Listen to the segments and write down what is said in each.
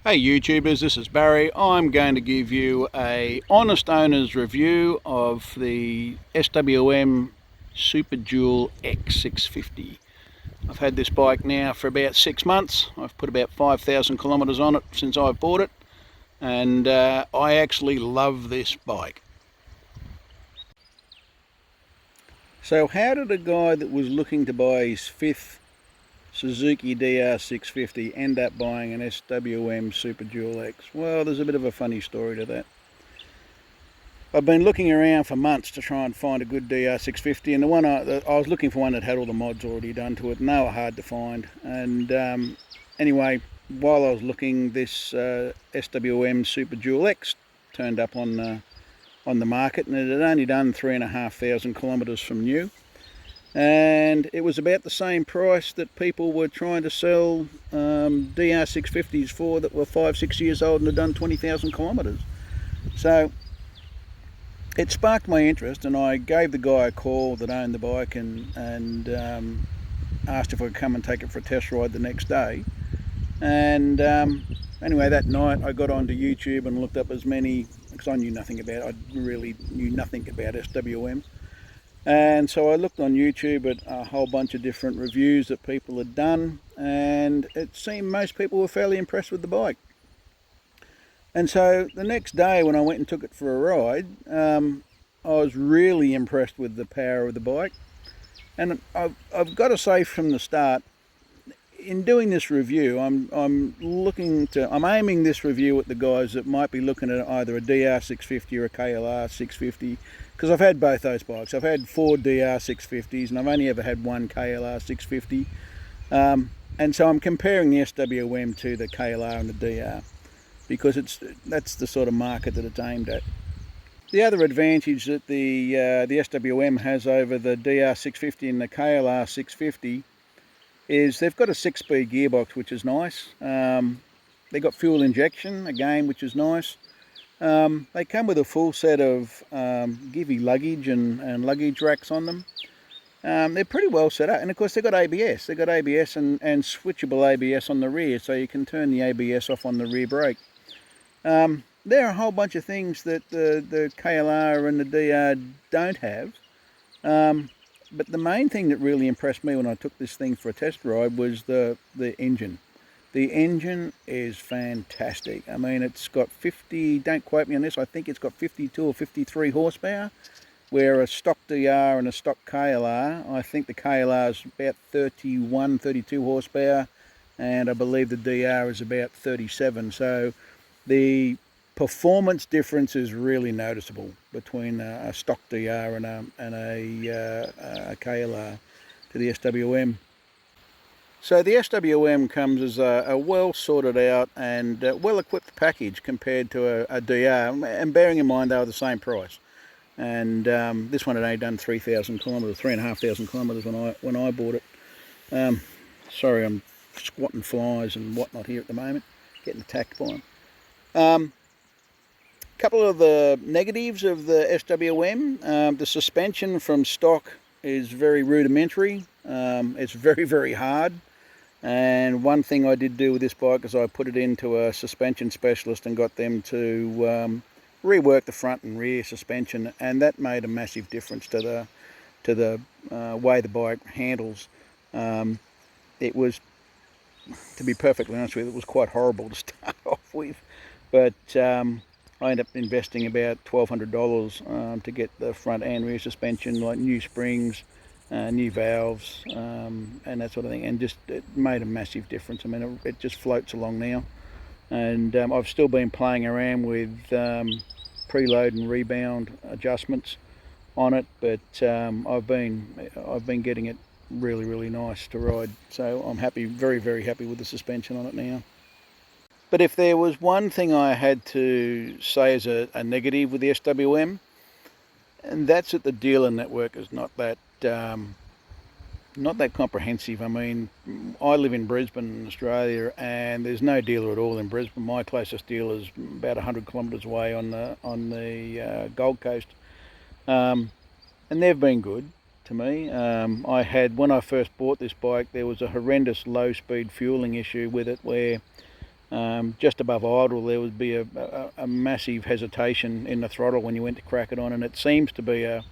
Hey YouTubers, this is Barry. I'm going to give you a honest owner's review of the SWM Superdual X 650. I've had this bike now for about 6 months. I've put about 5,000 kilometres on it since I've bought it, and I actually love this bike. So how did a guy that was looking to buy his fifth Suzuki DR650 end up buying an SWM Superdual X? Well, there's a bit of a funny story to that. I've been looking around for months to try and find a good DR650, and the one I was looking for one that had all the mods already done to it, and they were hard to find. And anyway, while I was looking, this SWM Superdual X turned up on the market, and it had only done 3,500 kilometres from new. And it was about the same price that people were trying to sell DR650s for that were 5-6 years old and had done 20,000 kilometres. So it sparked my interest, and I gave the guy a call that owned the bike and asked if I could come and take it for a test ride the next day. And anyway, that night I got onto YouTube and looked up as many, because I knew nothing about it. I really knew nothing about SWM. And so I looked on YouTube at a whole bunch of different reviews that people had done, and it seemed most people were fairly impressed with the bike. And so the next day when I went and took it for a ride, I was really impressed with the power of the bike. And I've got to say from the start, in doing this review, I'm aiming this review at the guys that might be looking at either a DR650 or a KLR 650, because I've had both those bikes. I've had 4 DR650s and I've only ever had one KLR 650. And so I'm comparing the SWM to the KLR and the DR, because that's the sort of market that it's aimed at. The other advantage that the SWM has over the DR650 and the KLR 650 is they've got a 6-speed gearbox, which is nice. They've got fuel injection, again, which is nice. They come with a full set of Givey luggage and luggage racks on them. They're pretty well set up, and of course they've got ABS. They've got ABS and switchable ABS on the rear, so you can turn the ABS off on the rear brake. There are a whole bunch of things that the KLR and the DR don't have. But the main thing that really impressed me when I took this thing for a test ride was the engine. The engine is fantastic. I mean, it's got 50, don't quote me on this, I think it's got 52 or 53 horsepower, where a stock DR and a stock KLR, I think the KLR is about 31, 32 horsepower, and I believe the DR is about 37. So the performance difference is really noticeable between a stock DR and a KLR to the SWM. So the SWM comes as a well sorted out and well equipped package compared to a DR, and bearing in mind they were the same price. And this one had only done 3,000 kilometres, 3,500 kilometres when I bought it. Sorry, I'm squatting flies and whatnot here at the moment, getting attacked by them. Couple of the negatives of the SWM. The suspension from stock is very rudimentary. It's very hard, and one thing I did do with this bike is I put it into a suspension specialist and got them to rework the front and rear suspension, and that made a massive difference to the way the bike handles. It was, to be perfectly honest with you, it was quite horrible to start off with, but I ended up investing about $1,200 to get the front and rear suspension, like new springs, new valves, and that sort of thing, and just it made a massive difference. I mean, it just floats along now, and I've still been playing around with preload and rebound adjustments on it, but I've been getting it really nice to ride. So I'm happy, very happy with the suspension on it now. But if there was one thing I had to say as a negative with the SWM, and that's that the dealer network is not that comprehensive. I mean, I live in Brisbane, Australia, and there's no dealer at all in Brisbane. My closest dealer is about 100 kilometres away on the Gold Coast, and they've been good to me. When I first bought this bike, there was a horrendous low-speed fueling issue with it, where just above idle there would be a massive hesitation in the throttle when you went to crack it on, and it seems to be a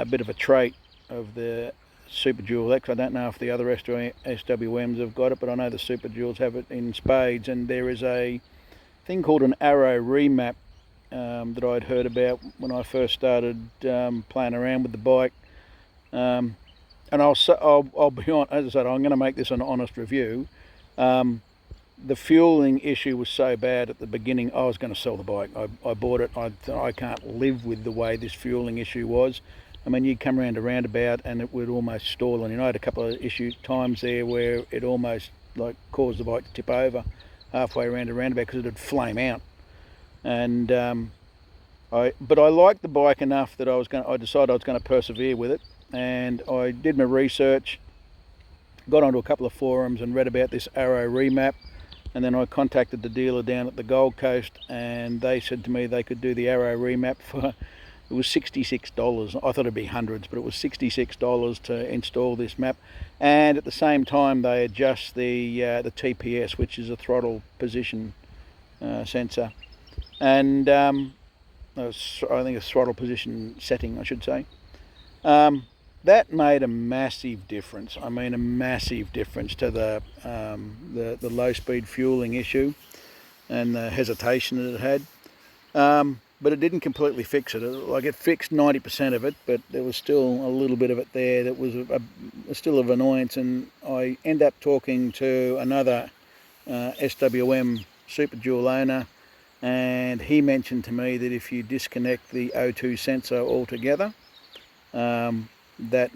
bit of a trait of the Superdual X. I don't know if the other SWMs have got it, but I know the Superduals have it in spades. And there is a thing called an arrow remap that I'd heard about when I first started playing around with the bike. And I'll be honest, as I said, I'm going to make this an honest review. The fueling issue was so bad at the beginning, I was going to sell the bike. I bought it. I can't live with the way this fueling issue was. I mean, you'd come around a roundabout and it would almost stall. And I had a couple of times there where it almost like caused the bike to tip over halfway around a roundabout because it would flame out. And but I liked the bike enough that I decided I was going to persevere with it. And I did my research, got onto a couple of forums and read about this arrow remap. And then I contacted the dealer down at the Gold Coast, and they said to me they could do the arrow remap for, it was $66. I thought it'd be hundreds, but it was $66 to install this map. And at the same time, they adjust the TPS, which is a throttle position sensor, and I think a throttle position setting, I should say. That made a massive difference. I mean, a massive difference to the low-speed fueling issue and the hesitation that it had. But it didn't completely fix it. Like, it fixed 90% of it, but there was still a little bit of it there that was still of annoyance. And I end up talking to another SWM Superdual owner, and he mentioned to me that if you disconnect the O2 sensor altogether, that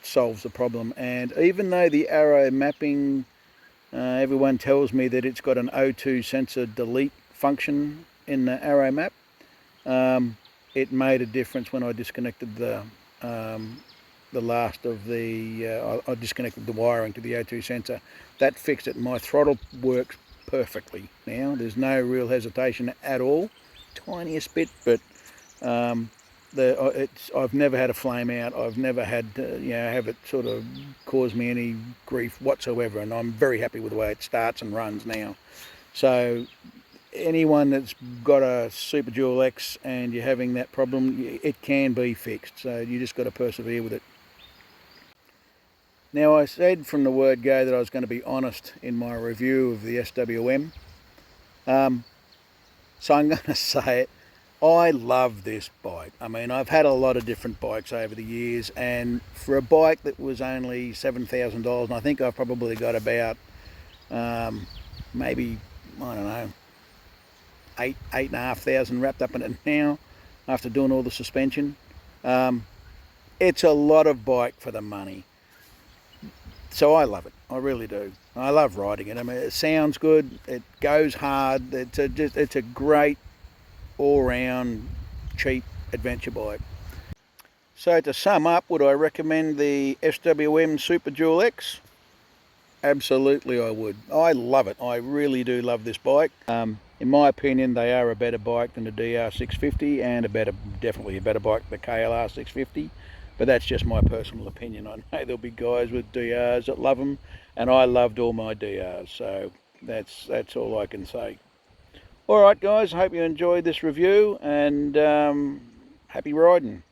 solves the problem. And even though the arrow mapping, everyone tells me that it's got an O2 sensor delete function in the arrow map, it made a difference when I disconnected the last of the I disconnected the wiring to the O2 sensor. That fixed it. My throttle works perfectly now. There's no real hesitation at all, tiniest bit, but I've never had a flame out. I've never had to, have it sort of cause me any grief whatsoever, and I'm very happy with the way it starts and runs now. So anyone that's got a Superdual X and you're having that problem, it can be fixed. So you just got to persevere with it. Now, I said from the word go that I was going to be honest in my review of the SWM. So I'm going to say it. I love this bike. I mean, I've had a lot of different bikes over the years, and for a bike that was only $7,000, and I think I've probably got about maybe, I don't know, $8,500 wrapped up in it now after doing all the suspension. It's a lot of bike for the money. So I love it. I really do. I love riding it. I mean, it sounds good. It goes hard. It's a great all-round cheap adventure bike. So to sum up, would I recommend the SWM Superdual X? Absolutely I would. I love it. I really do love this bike. In my opinion, they are a better bike than the DR650, and definitely a better bike than the KLR 650. But that's just my personal opinion. I know there'll be guys with DRs that love them, and I loved all my DRs. So that's all I can say. Alright guys, I hope you enjoyed this review, and happy riding.